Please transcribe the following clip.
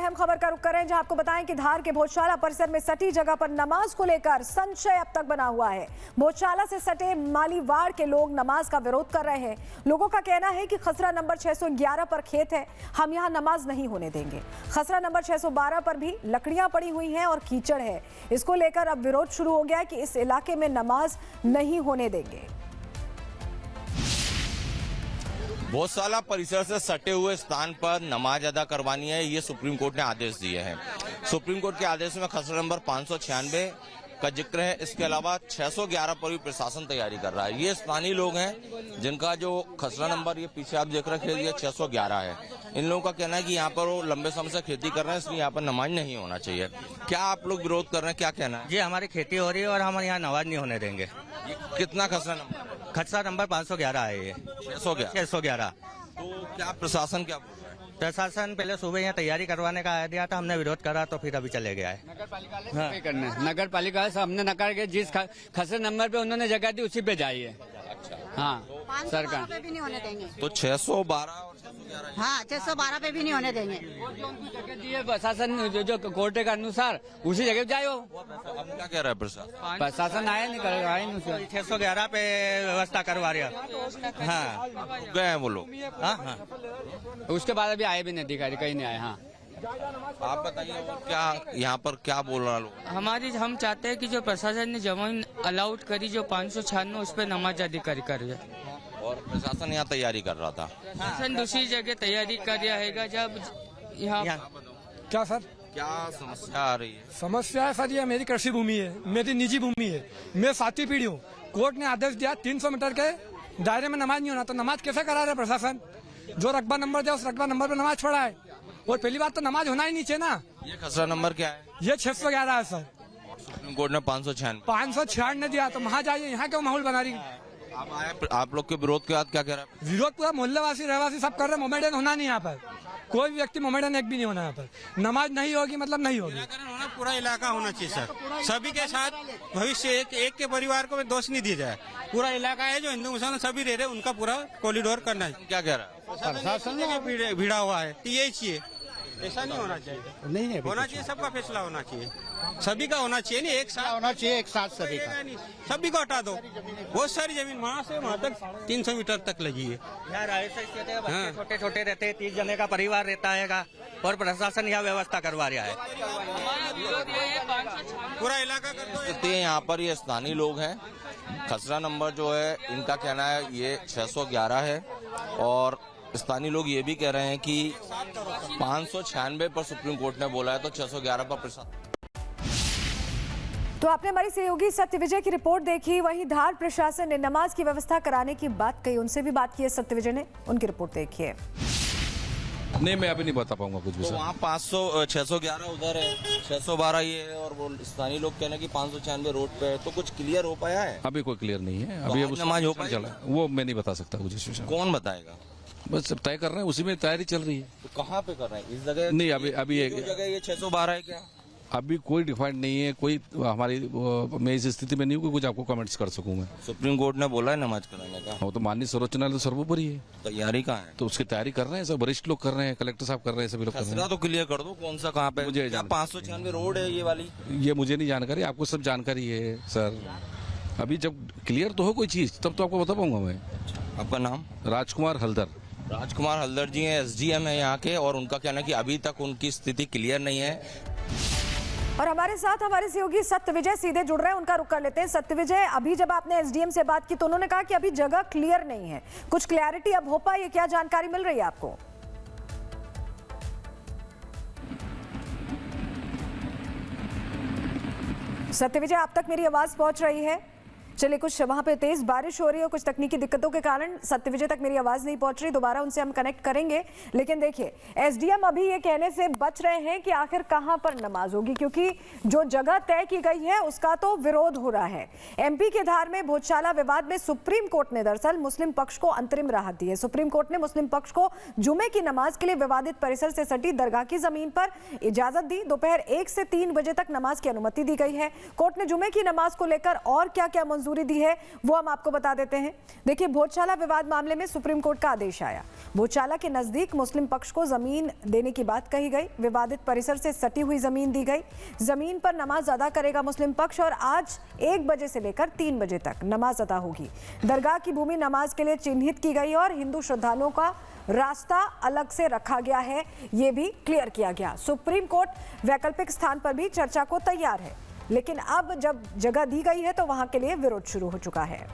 अहम खबर का रुख करें, जहां आपको बताएं कि धार के भोजशाला परिसर में सटी जगह पर नमाज को लेकर संशय अब तक बना हुआ है। भोजशाला से सटे मालीवाड़ के लोग नमाज का विरोध कर रहे हैं। लोगों का कहना है कि खसरा नंबर 611 पर खेत है, हम यहां नमाज नहीं होने देंगे। खसरा नंबर 612 पर भी लकड़ियां पड़ी हुई हैं और कीचड़ है। इसको लेकर अब विरोध शुरू हो गया है कि इस इलाके में नमाज नहीं होने देंगे। भोजशाला परिसर से सटे हुए स्थान पर नमाज अदा करवानी है, ये सुप्रीम कोर्ट ने आदेश दिए हैं। सुप्रीम कोर्ट के आदेश में खसरा नंबर 596 का जिक्र है। इसके अलावा 611 पर भी प्रशासन तैयारी कर रहा है। ये स्थानीय लोग हैं जिनका जो खसरा नंबर, ये पीछे आप देख रहे हैं, ये 611 है। इन लोगों का कहना है कि यहाँ पर वो लंबे समय से खेती कर रहे हैं, इसलिए यहाँ पर नमाज नहीं होना चाहिए। क्या आप लोग विरोध कर रहे हैं, क्या कहना है? जी, हमारी खेती हो रही है और हम यहाँ नमाज नहीं होने देंगे। कितना खसरा नंबर? खसरा नंबर 511 है ये। 611। तो क्या प्रशासन क्या बोल रहा है? प्रशासन पहले सुबह यहाँ तैयारी करवाने का आया दिया था, हमने विरोध करा तो फिर अभी चले गया है। नगर पालिका से हमने नकार के जिस खसरे नंबर पे उन्होंने जगह दी उसी पे जाइए। हाँ, सरकार पे भी नहीं होने देंगे। तो 612 और 611, हाँ, 612 पे भी नहीं होने देंगे। जगह दिए प्रशासन जो कोर्ट के अनुसार उसी जगह जाओ। अब क्या कह रहा है प्रशासन? प्रशासन आया नहीं करेगा, आया नहीं। 611 पे व्यवस्था करवा रहे हैं। हाँ, गए हैं वो लोग। हाँ। उसके बाद अभी आए भी नहीं, अधिकारी कहीं नहीं आए। हाँ, आप बताइए क्या यहाँ पर क्या बोल रहा लोग? हम चाहते हैं कि जो प्रशासन ने जमीन अलाउड करी जो 596 उस पर नमाज अदा करे और प्रशासन यहाँ तैयारी कर रहा था। प्रशासन दूसरी जगह तैयारी कर रहा है। जब यहाँ क्या सर, क्या समस्या आ रही है? समस्या है सर, ये मेरी कृषि भूमि है, मेरी निजी भूमि है, मैं 7वीं पीढ़ी हूँ। कोर्ट ने आदेश दिया 300 मीटर के दायरे में नमाज नहीं होना, तो नमाज कैसे करा रहे प्रशासन? जो रकबा नंबर दिया उस रकबा नंबर पे नमाज पढ़ा है। और पहली बात तो नमाज होना ही नहीं चाहिए ना। ये खसरा नंबर क्या है? ये 611 है सर। सुप्रीम कोर्ट ने 596 दिया, तो वहाँ जाइए, यहाँ क्यों माहौल बना रही? आप लोग के विरोध के बाद क्या कह रहा है? विरोध पूरा मोहल्लेवासी रहवासी सब कर रहे हैं। मोमेडियन होना नहीं यहाँ पर, कोई व्यक्ति मोमेडियन एक भी नहीं होना यहाँ पर। नमाज नहीं होगी मतलब नहीं होगी। पूरा इलाका होना चाहिए सर, सभी के साथ भविष्य एक के परिवार को दोष नहीं दिया जाए। पूरा इलाका है जो हिंदू मुसलमान सभी रह रहे, उनका पूरा कॉरिडोर करना है। क्या कह रहा है? प्रशासन भिड़ा हुआ है, यही चाहिए। ऐसा नहीं होना चाहिए, नहीं है होना चाहिए। सबका फैसला होना चाहिए, सभी का होना चाहिए, नहीं एक साथ होना चाहिए, एक साथ सभी का। सभी को हटा दो। बहुत सारी जमीन वहाँ से वहाँ तक 300 मीटर तक लगी है। यहाँ छोटे छोटे रहते हैं, 30 जने का परिवार रहता है और प्रशासन यहाँ व्यवस्था करवा रहा है। पूरा इलाका कर दो। यहाँ पर ये स्थानीय लोग हैं। खसरा नंबर जो है इनका कहना है ये 611 है और स्थानीय लोग ये भी कह रहे हैं कि 596 पर सुप्रीम कोर्ट ने बोला है, तो 611 पर प्रशासन। तो आपने हमारी सहयोगी सत्यविजय की रिपोर्ट देखी। वहीं धार प्रशासन ने नमाज की व्यवस्था कराने की बात कही, उनसे भी बात की है सत्यविजय ने, उनकी रिपोर्ट देखिए। नहीं, मैं अभी नहीं बता पाऊंगा कुछ भी। तो वहाँ 611 उधर है, 612 ये है और वो स्थानीय लोग कहने की 596 रोड पे है, तो कुछ क्लियर हो पाया है? अभी कोई क्लियर नहीं है। अभी तो नमाज हो पाई? चला वो मैं नहीं बता सकता कुछ इस विषय में। कौन बताएगा? बस तय कर रहे हैं, उसी में तैयारी चल रही है। तो कहाँ पे कर रहे हैं? इस जगह नहीं, अभी एक जगह ये 612 है क्या? अभी कोई डिफाइंड नहीं है, कोई हमारी मैं इस स्थिति में नहीं हूँ कि कुछ आपको कमेंट्स कर सकूं मैं। सुप्रीम कोर्ट ने बोला है नमाज कराने का। वो तो माननीय सर्वोच्च न्यायालय तो सर्वोपरि है। तैयारी कहाँ है? तो उसकी तैयारी कर रहे हैं, सब वरिष्ठ लोग कर रहे हैं, कलेक्टर साहब कर रहे हैं, सभी लोग कर रहे हैं। तो क्लियर कर दो कौन सा कहाँ पे? मुझे 596 रोड है ये वाली? ये मुझे नहीं जानकारी, आपको सब जानकारी है सर। अभी जब क्लियर तो हो कोई चीज तब तो आपको बता पाऊंगा मैं। आपका नाम? राजकुमार हल्दर। राजकुमार हल्दर जी हैं, SDM है यहाँ के, और उनका कहना है कि अभी तक उनकी स्थिति क्लियर नहीं है। और हमारे साथ हमारे सहयोगी सत्यविजय सीधे जुड़ रहे हैं, उनका रुख कर लेते हैं। सत्यविजय, अभी जब आपने SDM से बात की तो उन्होंने कहा कि अभी जगह क्लियर नहीं है, कुछ क्लैरिटी अब हो पाई है, क्या जानकारी मिल रही है आपको? सत्यविजय, आप तक मेरी आवाज पहुंच रही है? चलिए, कुछ वहां पे तेज बारिश हो रही है, कुछ तकनीकी दिक्कतों के कारण सत्यविजय तक मेरी आवाज नहीं पहुंच रही, दोबारा उनसे हम कनेक्ट करेंगे। लेकिन देखिए, SDM अभी ये कहने से बच रहे हैं कि आखिर कहां पर नमाज होगी, क्योंकि जो जगह तय की गई है उसका तो विरोध हो रहा है। MP के धार में भोजशाला विवाद में सुप्रीम कोर्ट ने दरअसल मुस्लिम पक्ष को अंतरिम राहत दी है। सुप्रीम कोर्ट ने मुस्लिम पक्ष को जुमे की नमाज के लिए विवादित परिसर से सटी दरगाह की जमीन पर इजाजत दी। दोपहर 1 से 3 बजे तक नमाज की अनुमति दी गई है। कोर्ट ने जुमे की नमाज को लेकर और क्या क्या मंजूर मंजूरी दी है वो हम आपको बता देते हैं। देखिए, भोजशाला विवाद मामले में सुप्रीम कोर्ट का आदेश आया। भोजशाला के नजदीक मुस्लिम पक्ष को जमीन देने की बात कही गई। विवादित परिसर से सटी हुई जमीन दी गई। जमीन पर नमाज अदा करेगा मुस्लिम पक्ष और आज 1 बजे से लेकर 3 बजे तक नमाज अदा होगी। दरगाह की भूमि नमाज के लिए चिन्हित की गई और हिंदू श्रद्धालुओं का रास्ता अलग से रखा गया है, ये भी क्लियर किया गया। सुप्रीम कोर्ट वैकल्पिक स्थान पर भी चर्चा को तैयार है, लेकिन अब जब जगह दी गई है तो वहां के लिए विरोध शुरू हो चुका है।